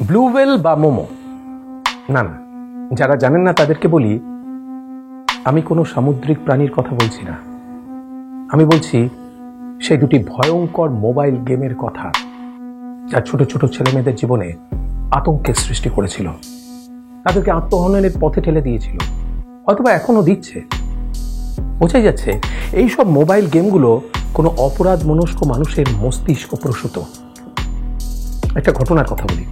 Blue whale বা মোমো, না না, যারা জানেন না তাদেরকে বলি, আমি কোনো সামুদ্রিক প্রাণীর কথা বলছি না। আমি বলছি সেই দুটি ভয়ঙ্কর মোবাইল গেমের কথা, যা ছোট ছোট ছেলেমেয়েদের জীবনে আতঙ্কের সৃষ্টি করেছিল, তাদেরকে আত্মহননের পথে ঠেলে দিয়েছিল, অথবা এখনো দিচ্ছে। বোঝাই যাচ্ছে এইসব মোবাইল গেমগুলো কোনো অপরাধ মনস্ক মানুষের মস্তিষ্ক প্রসূত। একটা ঘটনার কথা বলি।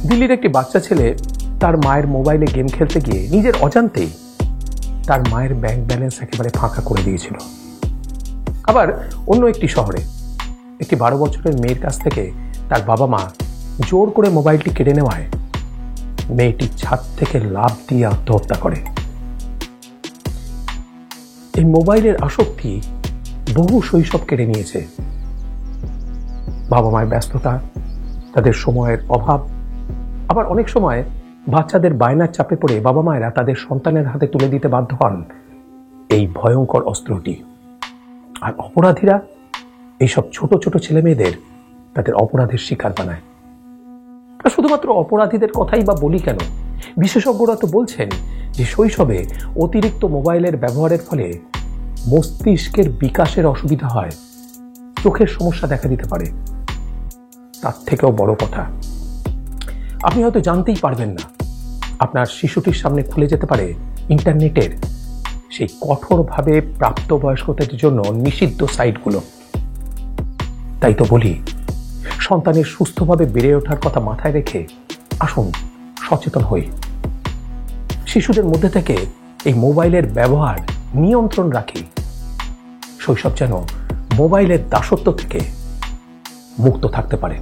দিল্লির একটি বাচ্চা ছেলে তার মায়ের মোবাইলে গেম খেলতে গিয়ে নিজের অজান্তেই তার মায়ের ব্যাংক ব্যালেন্স একেবারে ফাঁকা করে দিয়েছিল। আবার অন্য একটি শহরে একটি 12 বছরের মেয়ের কাছ থেকে তার বাবা মা জোর করে মোবাইলটি কেড়ে নেওয়ায় মেয়েটি ছাদ থেকে লাফ দিয়ে আত্মহত্যা করে। এই মোবাইলের আসক্তি বহু শৈশব কেড়ে নিয়েছে। বাবা মায়ের ব্যস্ততা, তাদের সময়ের অভাব, আবার অনেক সময় বাচ্চাদের বায়নার চাপে পড়ে বাবা মায়েরা তাদের সন্তানের হাতে তুলে দিতে বাধ্য হন এই ভয়ঙ্কর অস্ত্রটি। আর অপরাধীরা এইসব ছোট ছোট ছেলে মেয়েদের তাদের অপরাধের শিকার বানায়। শুধুমাত্র অপরাধীদের কথাই বা বলি কেন, বিশেষজ্ঞরা তো বলছেন যে শৈশবে অতিরিক্ত মোবাইলের ব্যবহারের ফলে মস্তিষ্কের বিকাশের অসুবিধা হয়, চোখের সমস্যা দেখা দিতে পারে। তার থেকেও বড় কথা, আপনি হয়তো জানতেই পারবেন না, আপনার শিশুটির সামনে খুলে যেতে পারে ইন্টারনেটের সেই কঠোরভাবে প্রাপ্তবয়স্কদের জন্য নিষিদ্ধ সাইটগুলো। তাই তো বলি, সন্তানের সুস্থভাবে বেড়ে ওঠার কথা মাথায় রেখে আসুন সচেতন হই। শিশুদের মধ্যে থেকে এই মোবাইলের ব্যবহার নিয়ন্ত্রণ রাখি। শৈশব যেন মোবাইলের দাসত্ব থেকে মুক্ত থাকতে পারে।